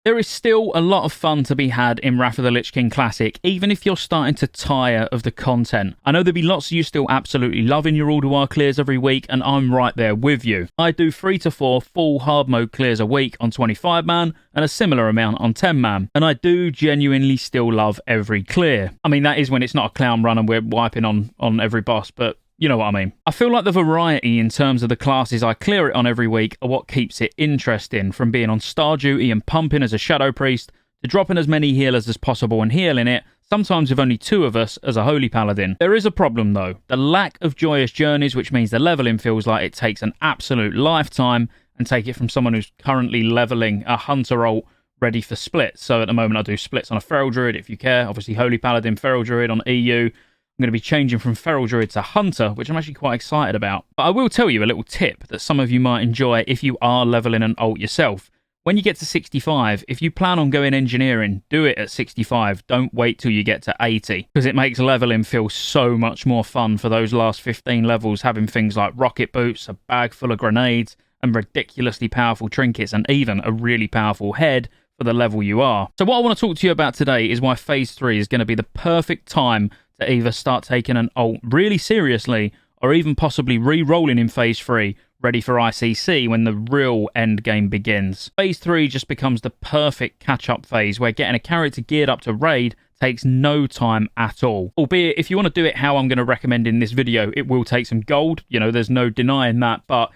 There is still a lot of fun to be had in Wrath of the Lich King Classic, even if you're starting to tire of the content. I know there'll be lots of you still absolutely loving your all-to-war clears every week, and I'm right there with you. I do 3 to 4 full hard mode clears a week on 25-man, and a similar amount on 10-man, and I do genuinely still love every clear. I mean, that is when it's not a clown run and we're wiping on every boss, but you know what I mean. I feel like the variety in terms of the classes I clear it on every week are what keeps it interesting, from being on star duty and pumping as a shadow priest, to dropping as many healers as possible and healing it, sometimes with only 2 of us as a holy paladin. There is a problem though, the lack of joyous journeys, which means the leveling feels like it takes an absolute lifetime, and take it from someone who's currently leveling a hunter ult ready for splits. So at the moment I do splits on a feral druid if you care, obviously holy paladin, feral druid on EU. I'm going to be changing from feral druid to hunter, which I'm actually quite excited about. But I will tell you a little tip that some of you might enjoy if you are leveling an ult yourself. When you get to 65, if you plan on going engineering, do it at 65. Don't wait till you get to 80, because it makes leveling feel so much more fun for those last 15 levels, having things like rocket boots, a bag full of grenades, and ridiculously powerful trinkets, and even a really powerful head for the level you are. So what I want to talk to you about today is why Phase 3 is going to be the perfect time to either start taking an ult really seriously, or even possibly re-rolling in Phase 3, ready for ICC when the real end game begins. Phase 3 just becomes the perfect catch-up phase, where getting a character geared up to raid takes no time at all. Albeit, if you want to do it how I'm going to recommend in this video, it will take some gold. You know, there's no denying that, but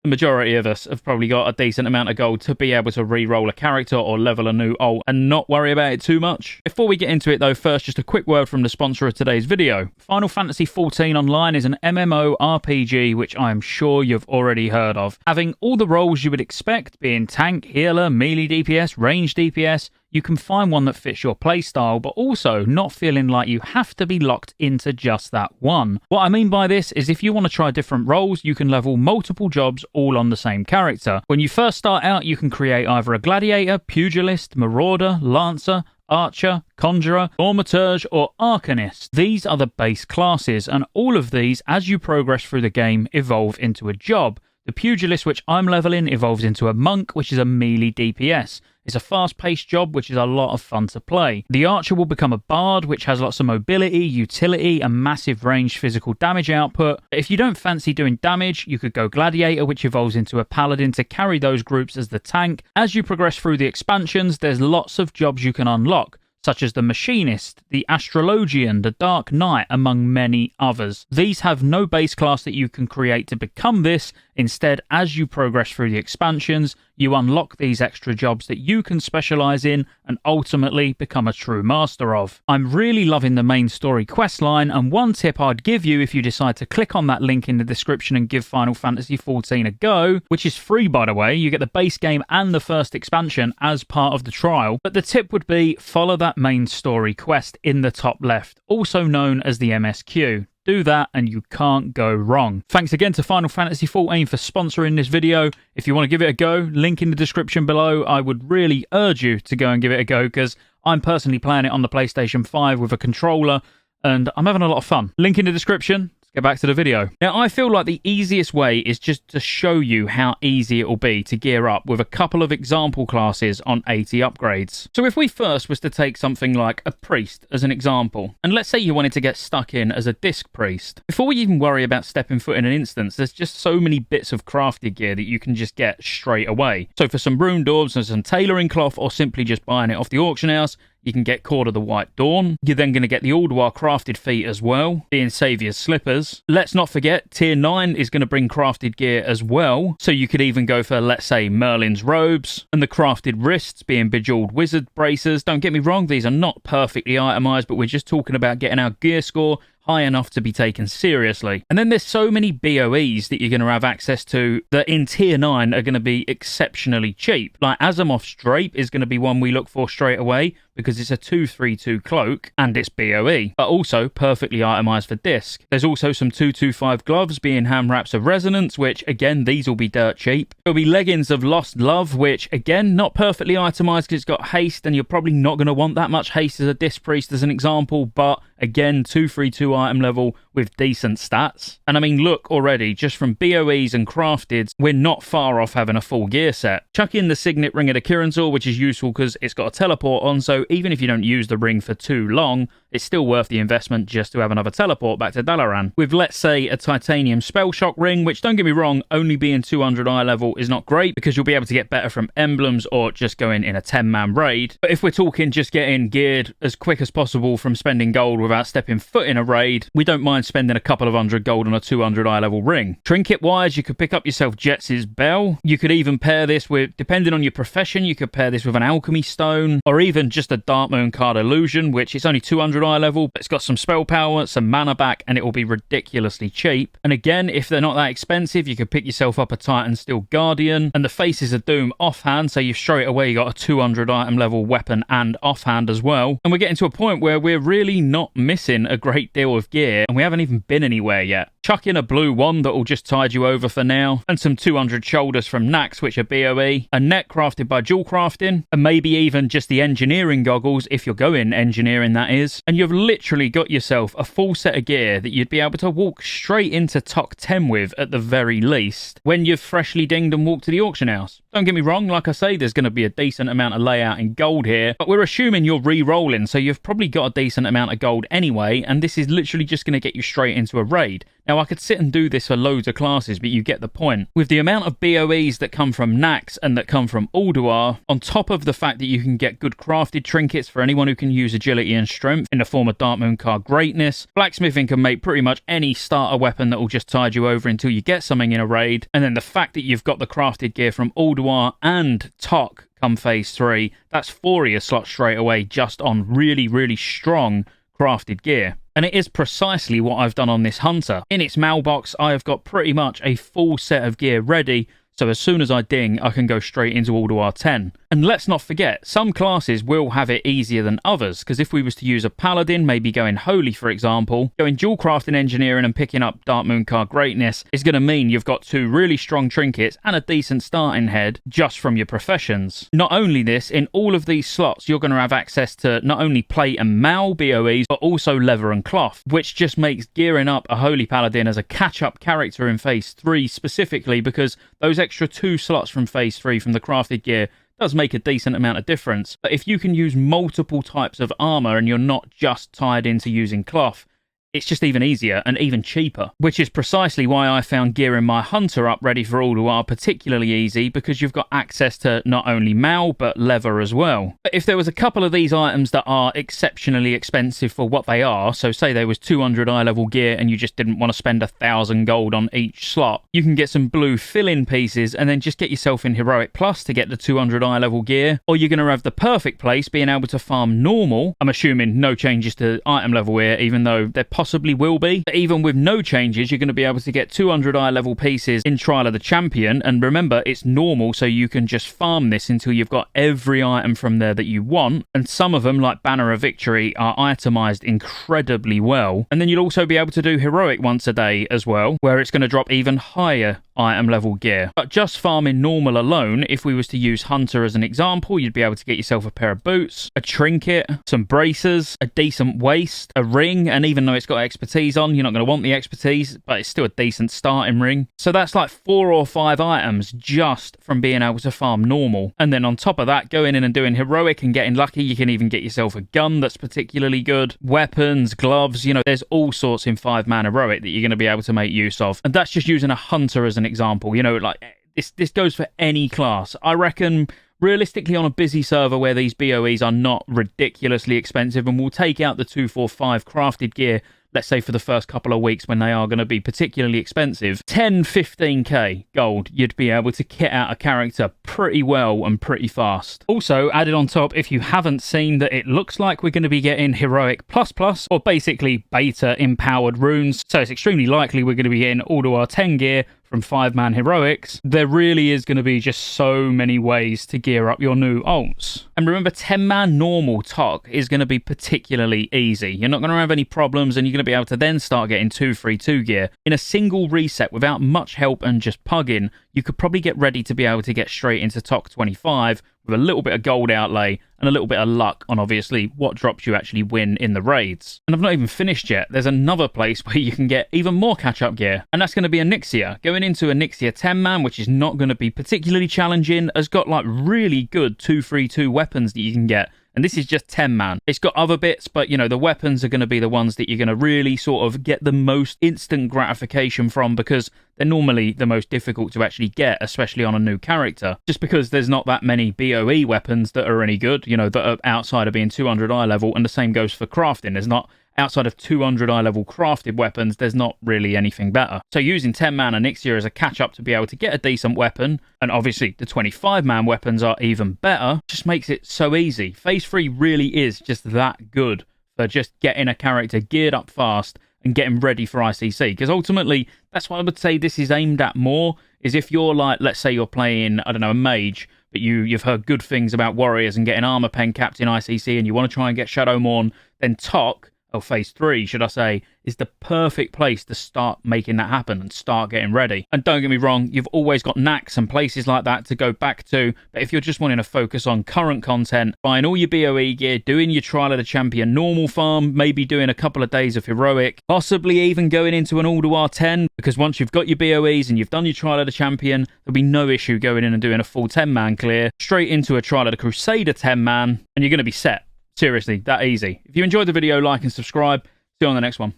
the majority of us have probably got a decent amount of gold to be able to re-roll a character or level a new ult and not worry about it too much. Before we get into it though, first just a quick word from the sponsor of today's video. Final Fantasy XIV Online is an MMORPG which I am sure you've already heard of. Having all the roles you would expect, being tank, healer, melee DPS, range DPS, you can find one that fits your playstyle, but also not feeling like you have to be locked into just that one. What I mean by this is if you want to try different roles, you can level multiple jobs all on the same character. When you first start out, you can create either a gladiator, pugilist, marauder, lancer, archer, conjurer, thaumaturge, or arcanist. These are the base classes, and all of these, as you progress through the game, evolve into a job. The pugilist, which I'm leveling, evolves into a monk, which is a melee DPS. It's a fast-paced job, which is a lot of fun to play. The archer will become a bard, which has lots of mobility, utility, and massive ranged physical damage output. But if you don't fancy doing damage, you could go gladiator, which evolves into a paladin to carry those groups as the tank. As you progress through the expansions, there's lots of jobs you can unlock, such as the Machinist, the Astrologian, the Dark Knight, among many others. These have no base class that you can create to become this. Instead, as you progress through the expansions, you unlock these extra jobs that you can specialize in and ultimately become a true master of. I'm really loving the main story questline, and one tip I'd give you if you decide to click on that link in the description and give Final Fantasy XIV a go, which is free by the way, you get the base game and the first expansion as part of the trial, but the tip would be follow that main story quest in the top left, also known as the MSQ. Do that and you can't go wrong. Thanks again to Final Fantasy XIV for sponsoring this video. If you want to give it a go, link in the description below. I would really urge you to go and give it a go, because I'm personally playing it on the PlayStation 5 with a controller and I'm having a lot of fun. Link in the description. Get back to the video. Now, I feel like the easiest way is just to show you how easy it will be to gear up with a couple of example classes on 80 upgrades. So if we first was to take something like a priest as an example, and let's say you wanted to get stuck in as a disc priest, before we even worry about stepping foot in an instance, there's just so many bits of crafted gear that you can just get straight away. So for some rune daubs and some tailoring cloth, or simply just buying it off the auction house, you can get Cord of the White Dawn. You're then going to get the Ulduar crafted feet as well, being Saviour's slippers. Let's not forget, Tier 9 is going to bring crafted gear as well. So you could even go for, let's say, Merlin's robes, and the crafted wrists being Bejeweled Wizard bracers. Don't get me wrong, these are not perfectly itemized, but we're just talking about getting our gear score high enough to be taken seriously. And then there's so many BOEs that you're going to have access to that in Tier 9 are going to be exceptionally cheap. Like Azimuth's Drape is going to be one we look for straight away, because it's a 232 cloak and it's BOE, but also perfectly itemised for disc. There's also some 225 gloves being hand wraps of resonance, which again, these will be dirt cheap. There'll be leggings of Lost Love, which again, not perfectly itemised because it's got haste, and you're probably not going to want that much haste as a disc priest as an example, but again, 232 item level with decent stats. And I mean, look already, just from BOEs and crafteds, we're not far off having a full gear set. Chuck in the Signet Ring of the Kirintor, which is useful because it's got a teleport on, so even if you don't use the ring for too long, it's still worth the investment just to have another teleport back to Dalaran. With, let's say, a titanium spell shock ring, which, don't get me wrong, only being 200 eye level is not great because you'll be able to get better from emblems or just going in a 10-man raid. But if we're talking just getting geared as quick as possible from spending gold without stepping foot in a raid, we don't mind spending a couple of 100 gold on a 200 eye level ring. Trinket wise, you could pick up yourself Jets's bell. You could even pair this with, depending on your profession, you could pair this with an alchemy stone or even just a Darkmoon card illusion, which is only 200 eye level, but it's got some spell power, some mana back, and it will be ridiculously cheap. And again, if they're not that expensive, you could pick yourself up a Titan Steel Guardian and the Faces of Doom offhand, so you've straight away got a 200 item level weapon and offhand as well. And we're getting to a point where we're really not missing a great deal of gear, and we haven't even been anywhere yet. Chuck in a blue wand that will just tide you over for now, and some 200 shoulders from Nax, which are BOE, a net crafted by Jewel Crafting, and maybe even just the engineering goggles, if you're going engineering that is, and you've literally got yourself a full set of gear that you'd be able to walk straight into ToC 10 with at the very least, when you've freshly dinged and walked to the auction house. Don't get me wrong, like I say, there's going to be a decent amount of layout in gold here, but we're assuming you're re-rolling, so you've probably got a decent amount of gold anyway, and this is literally just going to get you straight into a raid. Now, I could sit and do this for loads of classes, but you get the point. With the amount of BOEs that come from Nax and that come from Ulduar, on top of the fact that you can get good crafted trinkets for anyone who can use agility and strength in the form of Darkmoon card greatness, blacksmithing can make pretty much any starter weapon that will just tide you over until you get something in a raid, and then the fact that you've got the crafted gear from Ulduar and ToC come phase 3, that's 4 of your slots straight away just on really, really strong crafted gear. And it is precisely what I've done on this Hunter. In its mailbox, I have got pretty much a full set of gear ready, so as soon as I ding, I can go straight into Ulduar 10. And let's not forget, some classes will have it easier than others, because if we was to use a Paladin, maybe going Holy for example, going dual crafting engineering and picking up Darkmoon card greatness is going to mean you've got 2 really strong trinkets and a decent starting head just from your professions. Not only this, in all of these slots, you're going to have access to not only plate and mail BOEs, but also leather and cloth, which just makes gearing up a Holy Paladin as a catch-up character in phase 3 specifically, because those extra 2 slots from phase 3 from the crafted gear does make a decent amount of difference. But if you can use multiple types of armor and you're not just tied into using cloth, it's just even easier and even cheaper, which is precisely why I found gearing my Hunter up ready for Ulduar particularly easy, because you've got access to not only mail but leather as well. But if there was a couple of these items that are exceptionally expensive for what they are, so say there was 200 eye level gear and you just didn't want to spend 1,000 gold on each slot, you can get some blue fill-in pieces and then just get yourself in Heroic Plus to get the 200 eye level gear, or you're going to have the perfect place being able to farm normal. I'm assuming no changes to item level here, even though they're possibly will be, but even with no changes, you're going to be able to get 200 eye level pieces in Trial of the Champion, and remember, it's normal, so you can just farm this until you've got every item from there that you want, and some of them, like Banner of Victory, are itemized incredibly well. And then you'll also be able to do Heroic once a day as well, where it's going to drop even higher item level gear. But just farming normal alone, if we was to use Hunter as an example, you'd be able to get yourself a pair of boots, a trinket, some bracers, a decent waist, a ring, and even though it's got expertise on, you're not going to want the expertise, but it's still a decent starting ring. So that's like 4 or 5 items just from being able to farm normal. And then on top of that, going in and doing Heroic and getting lucky, you can even get yourself a gun that's particularly good, weapons, gloves, you know, there's all sorts in 5-man Heroic that you're going to be able to make use of. And that's just using a Hunter as an example, you know, like this goes for any class. I reckon realistically on a busy server where these BOEs are not ridiculously expensive, and we'll take out the 245 crafted gear, let's say for the first couple of weeks when they are going to be particularly expensive, 10-15k gold, you'd be able to kit out a character pretty well and pretty fast. Also, added on top, if you haven't seen that, it looks like we're going to be getting Heroic Plus, or basically beta empowered runes, so it's extremely likely we're going to be getting Ulduar 10 gear from 5-man heroics, there really is going to be just so many ways to gear up your new alts. And remember, 10-man normal ToC is going to be particularly easy. You're not going to have any problems, and you're going to be able to then start getting 2 gear. In a single reset without much help and just pugging, you could probably get ready to be able to get straight into ToC 25 with a little bit of gold outlay and a little bit of luck on obviously what drops you actually win in the raids. And I've not even finished yet. There's another place where you can get even more catch-up gear, and that's going to be Onyxia. Going into Onyxia 10-man, which is not going to be particularly challenging, has got like really good 2-3-2 weapons that you can get. And this is just 10-man. It's got other bits, but, you know, the weapons are going to be the ones that you're going to really sort of get the most instant gratification from, because they're normally the most difficult to actually get, especially on a new character. Just because there's not that many BOE weapons that are any good, you know, that are outside of being 200 eye level, and the same goes for crafting. There's not... Outside of 200 eye level crafted weapons, there's not really anything better. So using 10-man Onyxia as a catch-up to be able to get a decent weapon, and obviously the 25-man weapons are even better, just makes it so easy. Phase 3 really is just that good for just getting a character geared up fast and getting ready for ICC. Because ultimately, that's what I would say this is aimed at more, is if you're like, let's say you're playing, I don't know, a mage, but you've heard good things about warriors and getting armor pen capped in ICC, and you want to try and get Shadowmourne, then ToC, or Phase 3, should I say, is the perfect place to start making that happen and start getting ready. And don't get me wrong, you've always got knacks and places like that to go back to, but if you're just wanting to focus on current content, buying all your BOE gear, doing your Trial of the Champion normal farm, maybe doing a couple of days of heroic, possibly even going into an All-Duar 10, because once you've got your BOEs and you've done your Trial of the Champion, there'll be no issue going in and doing a full 10-man clear, straight into a Trial of the Crusader 10-man, and you're going to be set. Seriously, that easy. If you enjoyed the video, like and subscribe. See you on the next one.